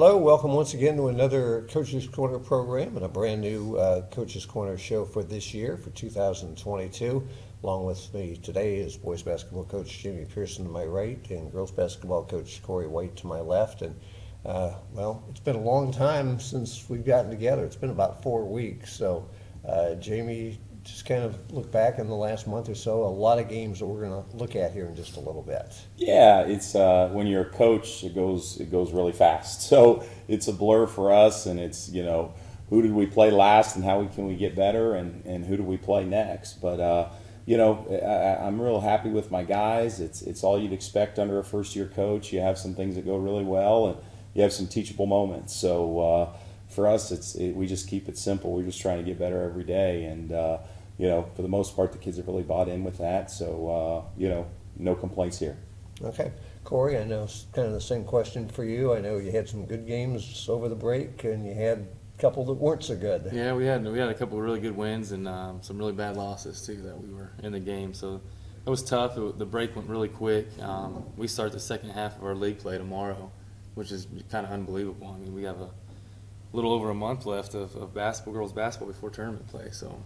Hello, welcome once again to another Coach's Corner program and a brand new Coach's Corner show for this year, for 2022. Along with me today is boys basketball coach Jamie Pearson to my right and girls basketball coach Corey White to my left. And well, it's been a long time since we've gotten together. It's been about 4 weeks. So Jamie, just kind of look back in the last month or so, a lot of games that we're going to look at here in just a little bit. Yeah, it's when you're a coach, it goes really fast. So it's a blur for us, and it's who did we play last, and how can we get better, and who do we play next. But I'm real happy with my guys. It's all you'd expect under a first year coach. You have some things that go really well, and you have some teachable moments. So for us, we just keep it simple. We're just trying to get better every day, and for the most part, the kids have really bought in with that. So no complaints here. Okay. Corey, I know it's kind of the same question for you. I know you had some good games over the break, and you had a couple that weren't so good. Yeah, we had a couple of really good wins and some really bad losses, too, that we were in the game. So it was tough. The break went really quick. We start the second half of our league play tomorrow, which is kind of unbelievable. I mean, we have a little over a month left of girls basketball before tournament play. So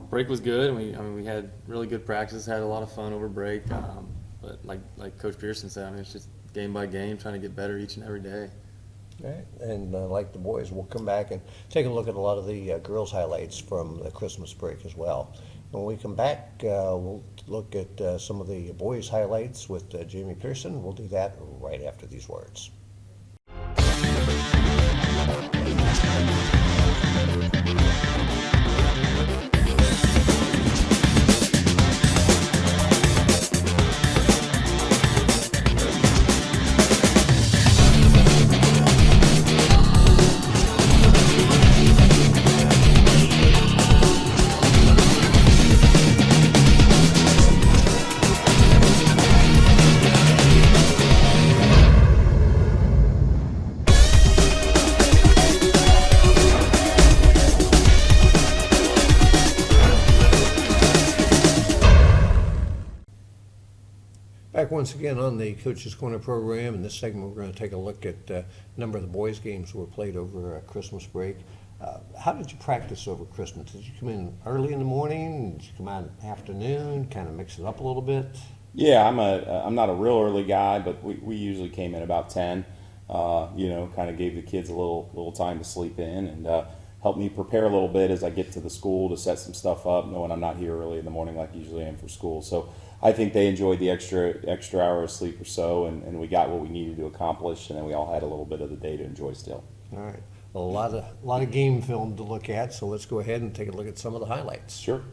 break was good. We had really good practice, had a lot of fun over break. But like Coach Pearson said, it's just game by game, trying to get better each and every day. All right, and like the boys, we'll come back and take a look at a lot of the girls' highlights from the Christmas break as well. When we come back, we'll look at some of the boys' highlights with Jamie Pearson. We'll do that right after these words. Back once again on the Coach's Corner program. In this segment, we're going to take a look at a number of the boys' games that were played over Christmas break. How did you practice over Christmas? Did you come in early in the morning? Did you come out afternoon? Kind of mix it up a little bit? Yeah, I'm not a real early guy, but we usually came in about 10. Kind of gave the kids a little time to sleep in, and helped me prepare a little bit as I get to the school to set some stuff up, knowing I'm not here early in the morning like I usually am for school. So I think they enjoyed the extra hour of sleep or so, and we got what we needed to accomplish, and then we all had a little bit of the day to enjoy still. All right. A lot of game film to look at, so let's go ahead and take a look at some of the highlights. Sure.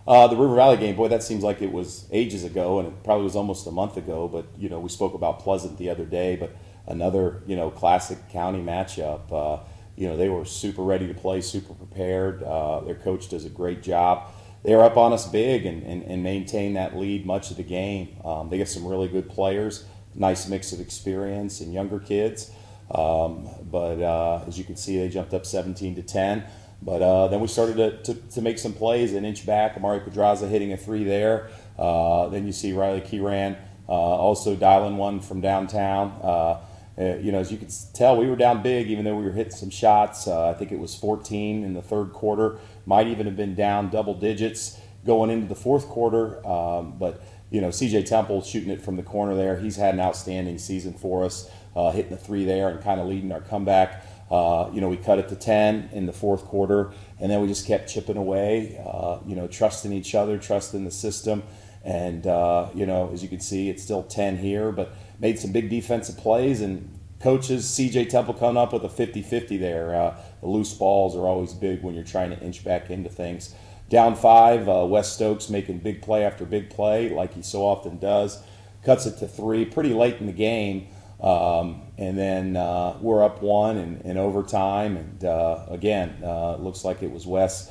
The River Valley game, boy, that seems like it was ages ago, and it probably was almost a month ago, but, we spoke about Pleasant the other day, but another, classic county matchup. They were super ready to play, super prepared. Their coach does a great job. They were up on us big and maintained that lead much of the game. They get some really good players, nice mix of experience and younger kids. But as you can see, they jumped up 17-10. But then we started to make some plays, an inch back. Amari Pedraza hitting a three there. Then you see Riley Keyran also dialing one from downtown. As you can tell, we were down big, even though we were hitting some shots. I think it was 14 in the third quarter. Might even have been down double digits going into the fourth quarter. But CJ Temple shooting it from the corner there. He's had an outstanding season for us, hitting the three there and kind of leading our comeback. We cut it to 10 in the fourth quarter, and then we just kept chipping away, trusting each other, trusting the system. And, as you can see, it's still 10 here, but made some big defensive plays, and coaches, CJ Temple coming up with a 50-50 there. The loose balls are always big when you're trying to inch back into things. Down 5, Wes Stokes making big play after big play, like he so often does. Cuts it to 3 pretty late in the game. And then we're up 1 in overtime. And again, looks like it was Wes,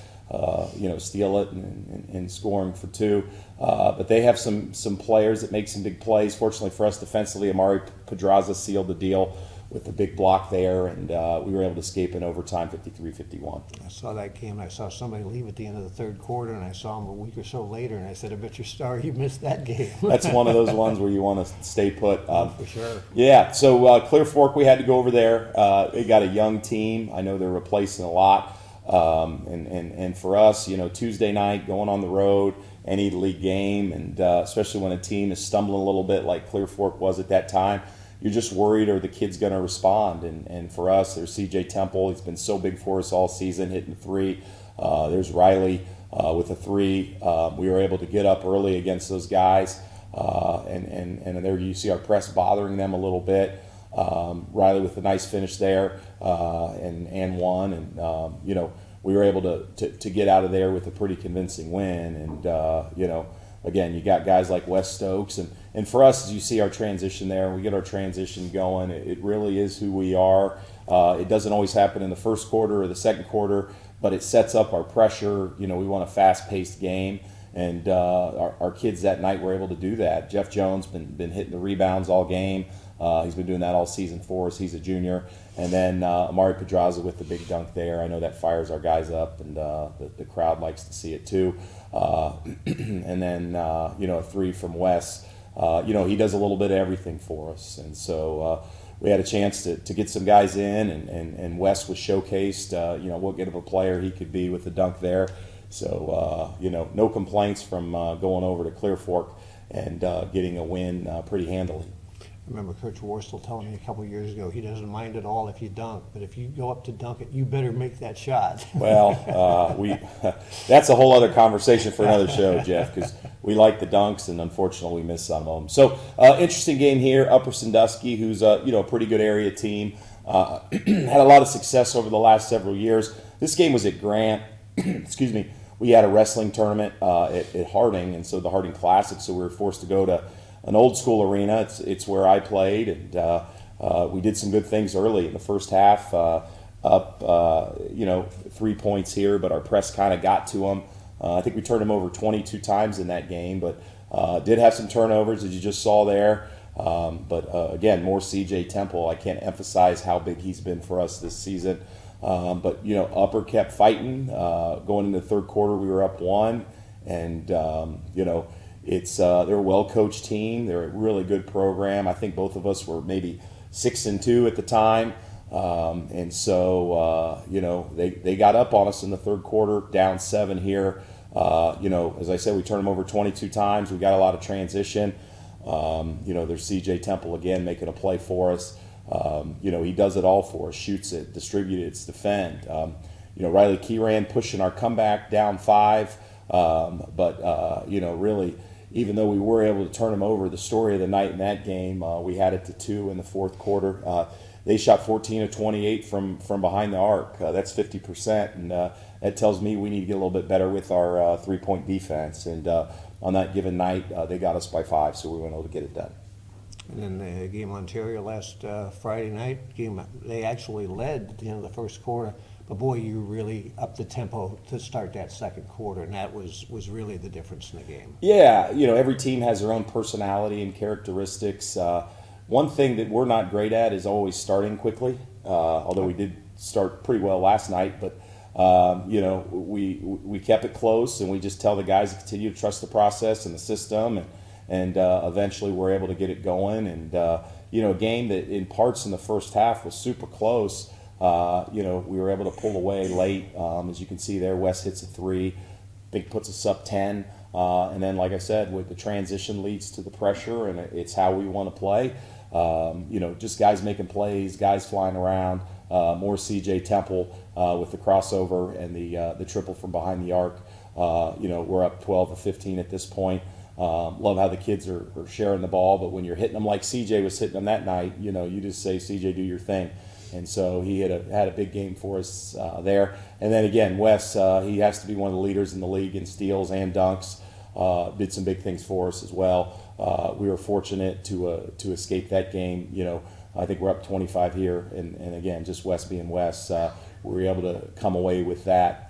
steal it and scoring for 2. But they have some players that make some big plays. Fortunately for us defensively, Amari Pedraza sealed the deal with the big block there, and we were able to escape in overtime 53-51. I saw that game. I saw somebody leave at the end of the third quarter, and I saw him a week or so later, and I said, I bet you're sorry you missed that game. That's one of those ones where you want to stay put. For sure. Yeah, so Clear Fork, we had to go over there. They got a young team. I know they're replacing a lot. And for us, Tuesday night, going on the road, any league game, and especially when a team is stumbling a little bit like Clear Fork was at that time, you're just worried, are the kids going to respond? And for us, there's CJ Temple. He's been so big for us all season, hitting three. There's Riley with a three. We were able to get up early against those guys. And there you see our press bothering them a little bit. Riley with a nice finish there, and one. And, we were able to get out of there with a pretty convincing win. And, again, you got guys like Wes Stokes. And for us, as you see our transition there, we get our transition going. It really is who we are. It doesn't always happen in the first quarter or the second quarter, but it sets up our pressure. We want a fast-paced game. And our kids that night were able to do that. Jeff Jones been hitting the rebounds all game. He's been doing that all season for us. He's a junior. And then Amari Pedraza with the big dunk there. I know that fires our guys up, and the crowd likes to see it too. And then, a three from Wes. He does a little bit of everything for us. And so we had a chance to get some guys in, and Wes was showcased, what good of a player he could be with the dunk there. So, no complaints from going over to Clear Fork and getting a win pretty handily. I remember Coach Worstel telling me a couple of years ago he doesn't mind at all if you dunk, but if you go up to dunk it, you better make that shot. Well, that's a whole other conversation for another show, Jeff, because we like the dunks, and unfortunately we miss some of them. So, interesting game here. Upper Sandusky, who's a pretty good area team, had a lot of success over the last several years. This game was at Grant. Excuse me. We had a wrestling tournament at Harding, and so the Harding Classic, so we were forced to go to an old school arena. It's where I played, and we did some good things early in the first half, up 3 points here, but our press kind of got to them. I think we turned them over 22 times in that game, but did have some turnovers, as you just saw there. But again, more CJ Temple. I can't emphasize how big he's been for us this season. But Upper kept fighting. Going into the third quarter, we were up one, and they're a well-coached team. They're a really good program. I think both of us were maybe 6-2 at the time, and so they got up on us in the third quarter, down 7 here. As I said, we turned them over 22 times. We got a lot of transition. There's CJ Temple again making a play for us. He does it all for us, shoots it, distributes, defend. Riley Keyran pushing our comeback down 5. Really, even though we were able to turn them over, the story of the night in that game, we had it to 2 in the fourth quarter. They shot 14 of 28 from behind the arc. That's 50%, and that tells me we need to get a little bit better with our three-point defense. And on that given night, they got us by 5, so we weren't able to get it done. And then the game Ontario last Friday night, they actually led at the end of the first quarter. But boy, you really upped the tempo to start that second quarter, and that was really the difference in the game. Yeah, every team has their own personality and characteristics. One thing that we're not great at is always starting quickly, although we did start pretty well last night. But, we kept it close, and we just tell the guys to continue to trust the process and the system, and eventually we're able to get it going. And, a game that in parts in the first half was super close. We were able to pull away late. As you can see there, Wes hits a 3. I think puts us up 10. And then, like I said, with the transition leads to the pressure, and it's how we want to play. Just guys making plays, guys flying around. More CJ Temple with the crossover and the triple from behind the arc. We're up 12 or 15 at this point. Love how the kids are sharing the ball, but when you're hitting them like CJ was hitting them that night, you just say, CJ, do your thing. And so he had a big game for us there. And then again, Wes, he has to be one of the leaders in the league in steals and dunks. Did some big things for us as well. We were fortunate to escape that game. I think we're up 25 here, and again, just Wes being Wes, we were able to come away with that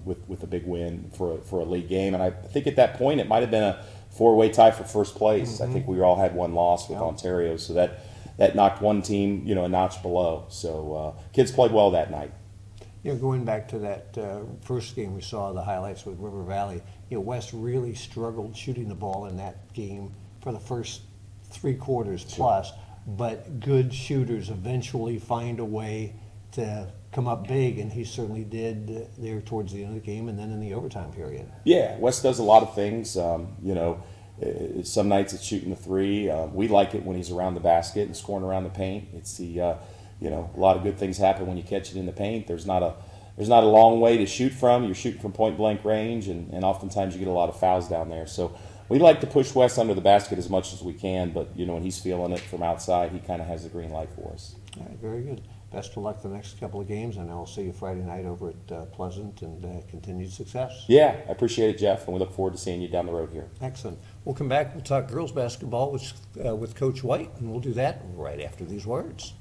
with a big win for a league game. And I think at that point it might have been a 4-way tie for first place. Mm-hmm. I think we all had one loss with Ontario, so that knocked one team, a notch below. So kids played well that night. Going back to that first game we saw, the highlights with River Valley, West really struggled shooting the ball in that game for the first 3 quarters plus, but good shooters eventually find a way to come up big, and he certainly did there towards the end of the game and then in the overtime period. Yeah, West does a lot of things. Some nights it's shooting the 3. We like it when he's around the basket and scoring around the paint. It's a lot of good things happen when you catch it in the paint. There's not a long way to shoot from. You're shooting from point blank range, and oftentimes you get a lot of fouls down there. So we like to push West under the basket as much as we can, but when he's feeling it from outside, he kind of has the green light for us. All right, very good. Best of luck the next couple of games, and I'll see you Friday night over at Pleasant, and continued success. Yeah, I appreciate it, Jeff, and we look forward to seeing you down the road here. Excellent. We'll come back. We'll talk girls basketball with Coach White, and we'll do that right after these words.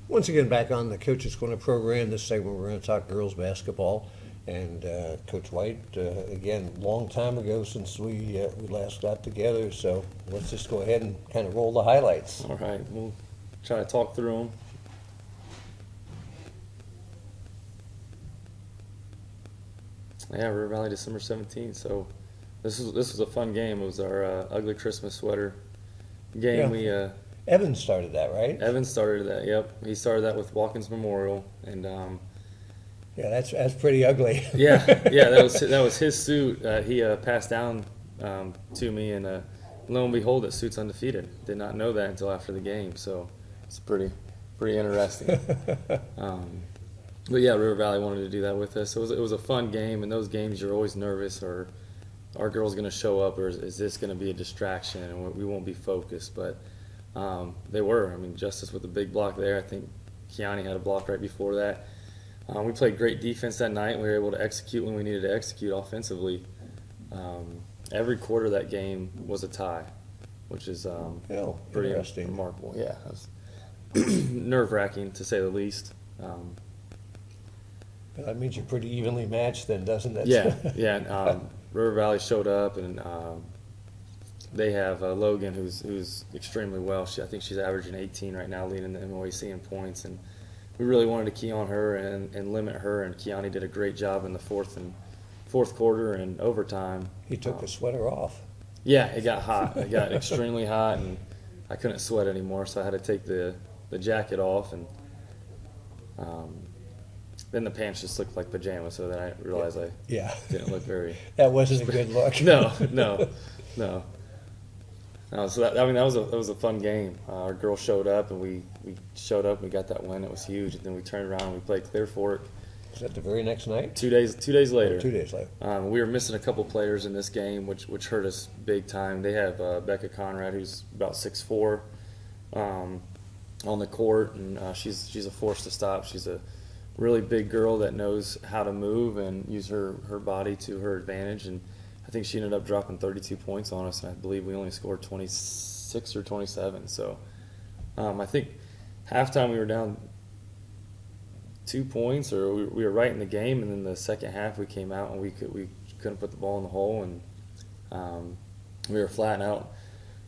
Once again, back on the Coach's Corner program. This segment, we're going to talk girls basketball. And Coach White, again, long time ago since we last got together. So let's just go ahead and kind of roll the highlights. All right, we'll try to talk through them. Yeah, River Valley, December 17th. So this was a fun game. It was our ugly Christmas sweater game. Yeah. Evan started that, right? Evan started that. Yep, he started that with Watkins Memorial, and yeah, that's pretty ugly. yeah, that was his suit. He passed down to me, and lo and behold, that suit's undefeated. Did not know that until after the game, so it's pretty interesting. But yeah, River Valley wanted to do that with us. So it was a fun game. In those games, you're always nervous, or our girl's going to show up, or is this going to be a distraction, and we won't be focused, but. They were. I mean, Justice with a big block there. I think Kiani had a block right before that. We played great defense that night. We were able to execute when we needed to execute offensively. Every quarter of that game was a tie, which is pretty interesting. Remarkable. Yeah, it was nerve-wracking to say the least. That means you're pretty evenly matched then, doesn't it? Yeah. River Valley showed up, and they have Logan, who's extremely well. I think she's averaging 18 right now, leading the MOAC in points. And we really wanted to key on her and limit her. And Kiani did a great job in the fourth quarter and overtime. He took the sweater off. Yeah, it got hot. It got extremely hot, and I couldn't sweat anymore, so I had to take the jacket off. And then the pants just looked like pajamas, so then I realized I didn't look very. That wasn't a good look. No. So that was a fun game. Our girls showed up, and we showed up. And we got that win. It was huge. And then we turned around and we played Clear Fork. Was that the very next night? 2 days later. 2 days later. We were missing a couple players in this game, which hurt us big time. They have Becca Conrad, who's about 6'4", on the court, and she's a force to stop. She's a really big girl that knows how to move and use her body to her advantage. And I think she ended up dropping 32 points on us, and I believe we only scored 26 or 27. So I think halftime we were down 2 points, or we were right in the game, and then the second half we came out and we couldn't put the ball in the hole, and we were flat out.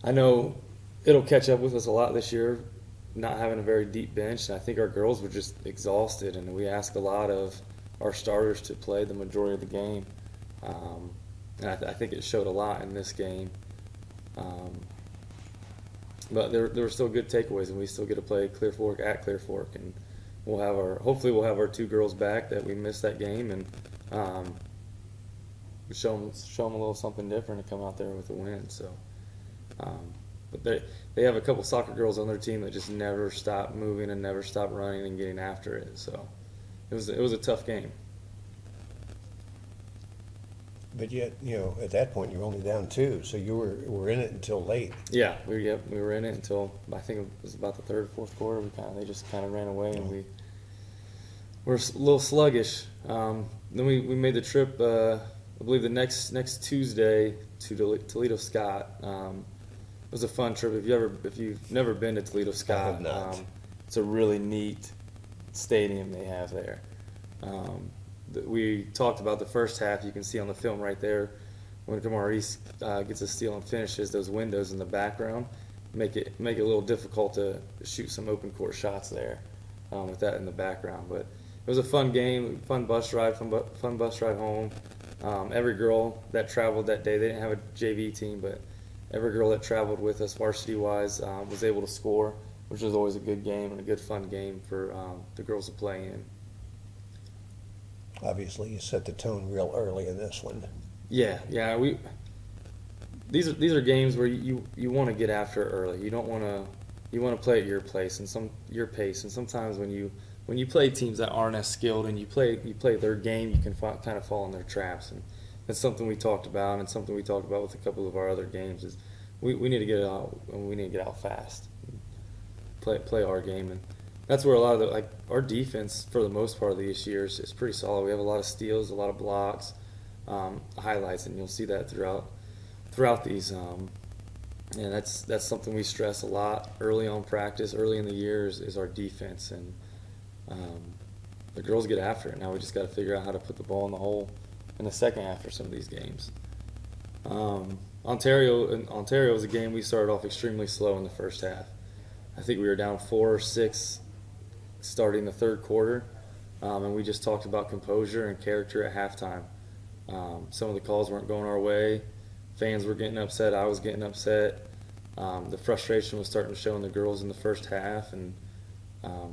I know it'll catch up with us a lot this year, not having a very deep bench, and I think our girls were just exhausted, and we asked a lot of our starters to play the majority of the game. And I think it showed a lot in this game. But there were still good takeaways, and we still get to play Clear Fork at Clear Fork, and hopefully we'll have our 2 girls back that we missed that game, and show them a little something different to come out there with a win. So But they have a couple soccer girls on their team that just never stop moving and never stop running and getting after it. So it was a tough game. But yet, at that point, you were only down 2, so you were in it until late. Yeah, we were in it until I think it was about the third, fourth quarter. They just kind of ran away, and we were a little sluggish. Then we made the trip. I believe the next Tuesday to Toledo Scott. It was a fun trip. If you've never been to Toledo Scott, I have not. It's a really neat stadium they have there. We talked about the first half. You can see on the film right there when Maurice gets a steal and finishes, those windows in the background make it a little difficult to shoot some open court shots there with that in the background. But it was a fun game, fun bus ride home. Every girl that traveled that day, they didn't have a JV team, but every girl that traveled with us varsity-wise was able to score, which was always a good game and a good fun game for the girls to play in. Obviously, you set the tone real early in this one. Yeah. These are games where you want to get after it early. You want to play at your pace, and sometimes when you play teams that aren't as skilled and you play their game, you can kind of fall in their traps. And that's something we talked about, and something we talked about with a couple of our other games is we need to get out, and we need to get out fast, play our game. And that's where a lot of our defense for the most part of this year is pretty solid. We have a lot of steals, a lot of blocks, highlights, and you'll see that throughout these. And that's something we stress a lot early on practice, early in the year is our defense. And the girls get after it. Now we just got to figure out how to put the ball in the hole in the second half for some of these games. Ontario was a game we started off extremely slow in the first half. I think we were down 4 or 6 starting the third quarter, and we just talked about composure and character at halftime. Some of the calls weren't going our way. Fans were getting upset. I was getting upset. The frustration was starting to show in the girls in the first half, and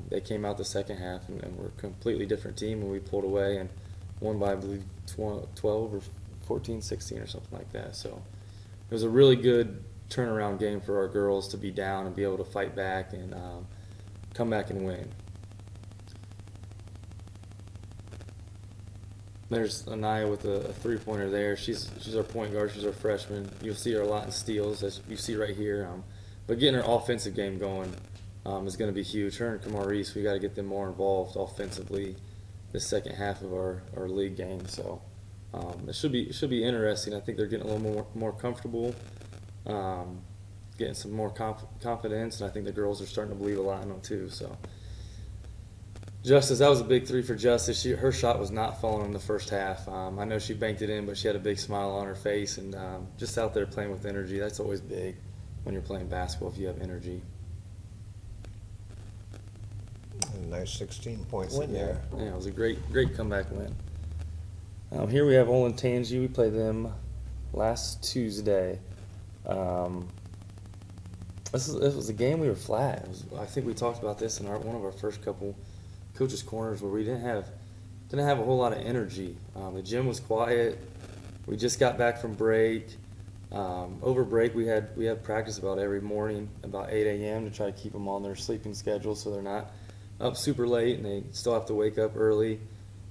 they came out the second half and were a completely different team, and we pulled away and won by, I believe, 12 or 14, 16 or something like that. So it was a really good turnaround game for our girls to be down and be able to fight back and come back and win. There's Anaya with a three-pointer there. She's our point guard. She's our freshman. You'll see her a lot in steals, as you see right here. But getting her offensive game going is going to be huge. Her and Kamarice, we got to get them more involved offensively this second half of our league game. So it should be interesting. I think they're getting a little more comfortable, getting some more confidence, and I think the girls are starting to believe a lot in them too. So. Justice, that was a big 3 for Justice. Her shot was not falling in the first half. I know she banked it in, but she had a big smile on her face and just out there playing with energy. That's always big when you're playing basketball if you have energy. A nice 16-point win there. Yeah, it was a great comeback win. Here we have Olentangy. We played them last Tuesday. This was a game we were flat. I think we talked about this in one of our first couple coaches' corners where we didn't have a whole lot of energy. The gym was quiet. We just got back from break. Over break, we had practice about every morning, about 8 a.m. to try to keep them on their sleeping schedule so they're not up super late and they still have to wake up early.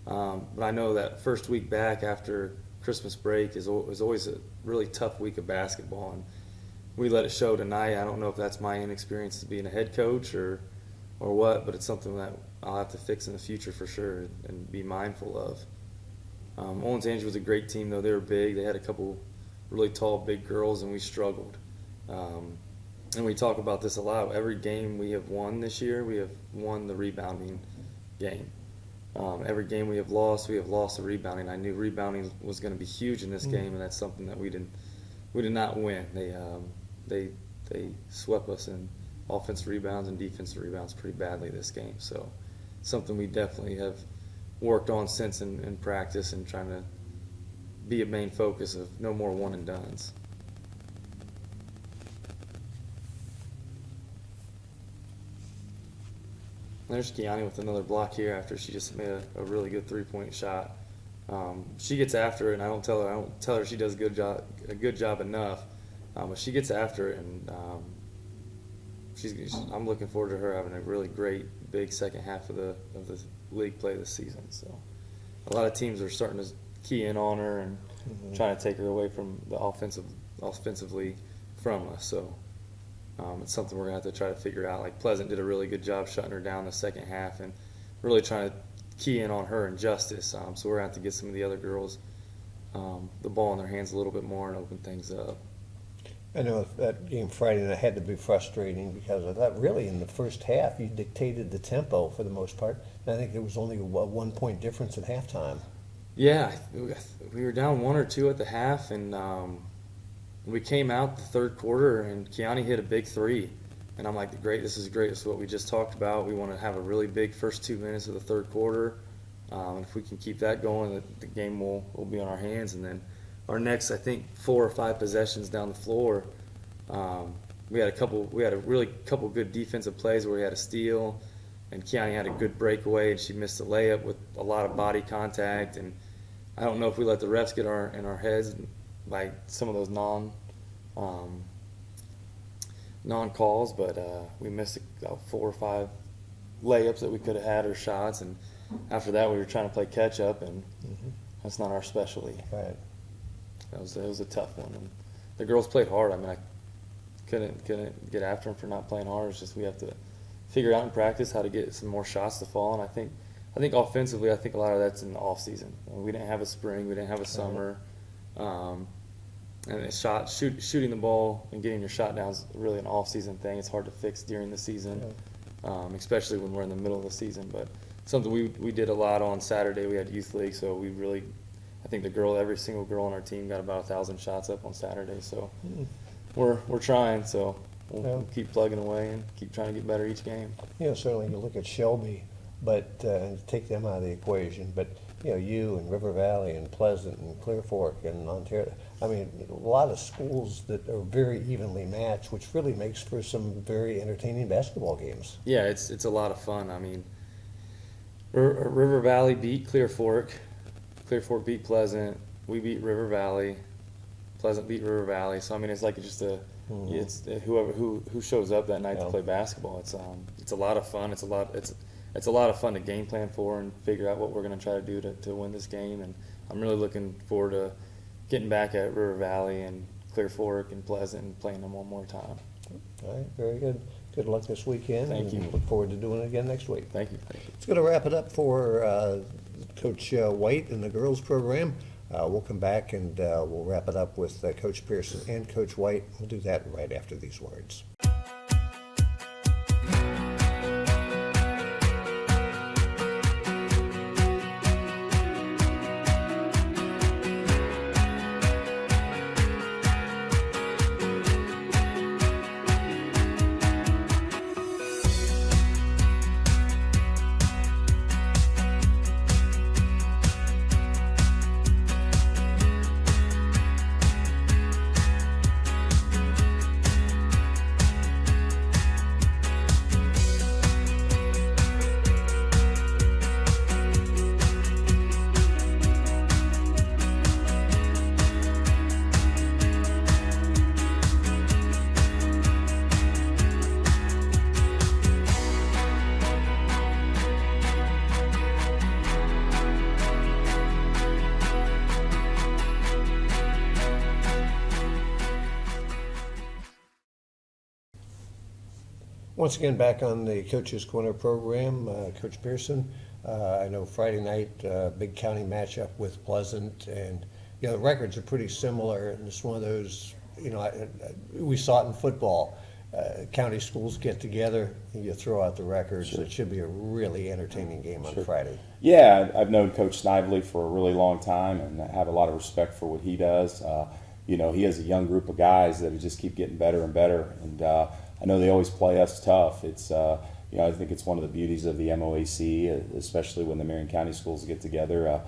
But I know that first week back after Christmas break is always a really tough week of basketball, and we let it show tonight. I don't know if that's my inexperience as being a head coach or what, but it's something that I'll have to fix in the future for sure and be mindful of. Olentangy was a great team, though. They were big. They had a couple really tall, big girls, and we struggled. And we talk about this a lot. Every game we have won this year, we have won the rebounding game. Every game we have lost the rebounding. I knew rebounding was going to be huge in this game, and that's something that we did not win. They swept us in offensive rebounds and defensive rebounds pretty badly this game. So something we definitely have worked on since in practice and trying to be a main focus of no more one and dones. There's Kiani with another block here after she just made a really good 3-point shot. She gets after it, and I don't tell her she does a good job enough. But she gets after it, and I'm looking forward to her having a really great big second half of the league play this season. So a lot of teams are starting to key in on her and trying to take her away from the offensively from us. So it's something we're gonna have to try to figure out. Like Pleasant did a really good job shutting her down the second half and really trying to key in on her and Justice. So we're gonna have to get some of the other girls the ball in their hands a little bit more and open things up. I know that game Friday night had to be frustrating because I thought really in the first half you dictated the tempo for the most part. And I think there was only a 1 point difference at halftime. Yeah, we were down 1 or 2 at the half, and we came out the third quarter, and Keani hit a big 3. And I'm like, great, this is great. This is what we just talked about. We want to have a really big first 2 minutes of the third quarter. And if we can keep that going, the game will be on our hands. And then our next, I think, 4 or 5 possessions down the floor, we had a really couple good defensive plays where we had a steal, and Keani had a good breakaway, and she missed a layup with a lot of body contact. And I don't know if we let the refs get in our heads by some of those non-calls, but we missed about 4 or 5 layups that we could have had or shots. And after that, we were trying to play catch up, and that's not our specialty. Right. It was a tough one, and the girls played hard. I mean, I couldn't get after them for not playing hard. It's just we have to figure out in practice how to get some more shots to fall. And I think offensively, I think a lot of that's in the off season. We didn't have a spring, we didn't have a summer, and shooting the ball and getting your shot down is really an off season thing. It's hard to fix during the season, especially when we're in the middle of the season. But something we did a lot on Saturday. We had youth league, so we really. I think every single girl on our team got about 1,000 shots up on Saturday. So we're trying. So we'll keep plugging away and keep trying to get better each game. Certainly you look at Shelby, but take them out of the equation. But you and River Valley and Pleasant and Clear Fork and Ontario. I mean, a lot of schools that are very evenly matched, which really makes for some very entertaining basketball games. Yeah, it's a lot of fun. I mean, River Valley beat Clear Fork. Clear Fork beat Pleasant. We beat River Valley. Pleasant beat River Valley. So I mean, it's like it's whoever who shows up that night to play basketball. It's a lot of fun. It's a lot of fun to game plan for and figure out what we're going to try to do to win this game. And I'm really looking forward to getting back at River Valley and Clear Fork and Pleasant and playing them one more time. All right, very good. Good luck this weekend. Thank you. Look forward to doing it again next week. Thank you. It's going to wrap it up for Coach White and the girls program. We'll come back and we'll wrap it up with Coach Pearson and Coach White. We'll do that right after these words. Once again, back on the Coach's Corner program, Coach Pearson. I know Friday night, big county matchup with Pleasant, and the records are pretty similar. And it's one of those, we saw it in football. County schools get together, and you throw out the records. Sure. It should be a really entertaining game on Friday. Yeah, I've known Coach Snively for a really long time, and I have a lot of respect for what he does. He has a young group of guys that just keep getting better and better, and I know they always play us tough. It's I think it's one of the beauties of the MOAC, especially when the Marion County schools get together.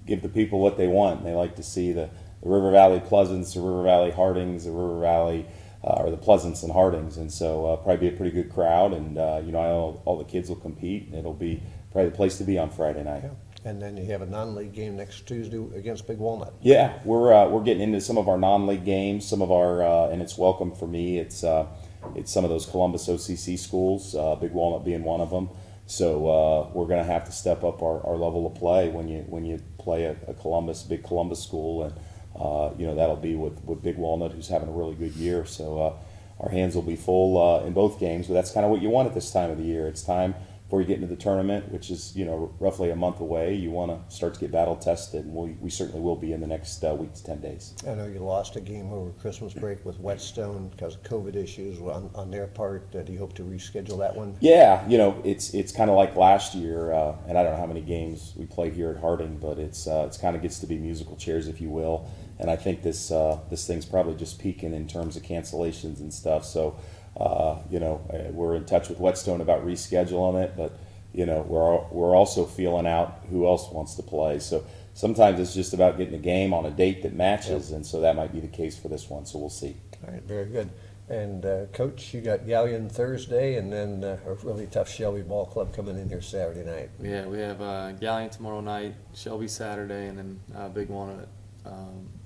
Give the people what they want. They like to see the River Valley Pleasants, the River Valley Hardings, the River Valley or the Pleasants and Hardings, and so probably be a pretty good crowd. And I know all the kids will compete, and it'll be probably the place to be on Friday night. Yeah. And then you have a non-league game next Tuesday against Big Walnut. Yeah, we're getting into some of our non-league games, some of our and it's welcome for me. It's some of those Columbus OCC schools, Big Walnut being one of them. So we're going to have to step up our level of play when you play a big Columbus school, and that'll be with Big Walnut, who's having a really good year. So our hands will be full in both games, but that's kind of what you want at this time of the year. It's time before you get into the tournament, which is roughly a month away. You want to start to get battle tested, and we certainly will be in the next week to 10 days. I know you lost a game over Christmas break with Whetstone because of COVID issues on their part. Do you hope to reschedule that one? Yeah, it's kind of like last year, and I don't know how many games we played here at Harding, but it's kind of gets to be musical chairs, if you will. And I think this thing's probably just peaking in terms of cancellations and stuff. So. We're in touch with Whetstone about rescheduling it, but we're also feeling out who else wants to play. So sometimes it's just about getting a game on a date that matches, and so that might be the case for this one. So we'll see. All right, very good. And Coach, you got Galleon Thursday, and then a really tough Shelby Ball Club coming in here Saturday night. Yeah, we have Galleon tomorrow night, Shelby Saturday, and then Big Walnut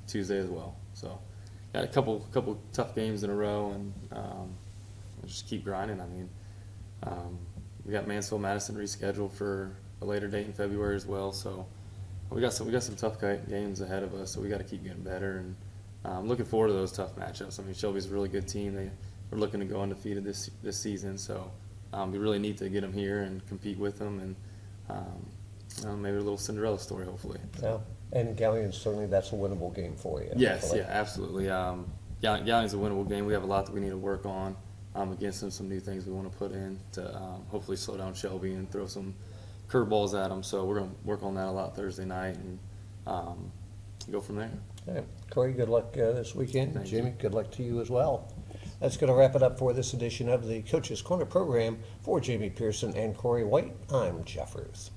Tuesday as well. So got a couple tough games in a row, and we'll just keep grinding. I mean, we got Mansfield Madison rescheduled for a later date in February as well. So we got some tough games ahead of us. So we got to keep getting better, and I'm looking forward to those tough matchups. I mean, Shelby's a really good team. They're looking to go undefeated this season. So we really need to get them here and compete with them, and maybe a little Cinderella story, hopefully. Yeah. And Galleon, certainly that's a winnable game for you. Yes, hopefully. yeah, absolutely. Galleon's a winnable game. We have a lot that we need to work on against them, some new things we want to put in to hopefully slow down Shelby and throw some curveballs at them. So we're going to work on that a lot Thursday night and go from there. All right. Corey, good luck this weekend. Thank Jimmy, you. good luck to you as well. That's going to wrap it up for this edition of the Coach's Corner program. For Jamie Pearson and Corey White, I'm Jeff Ruth.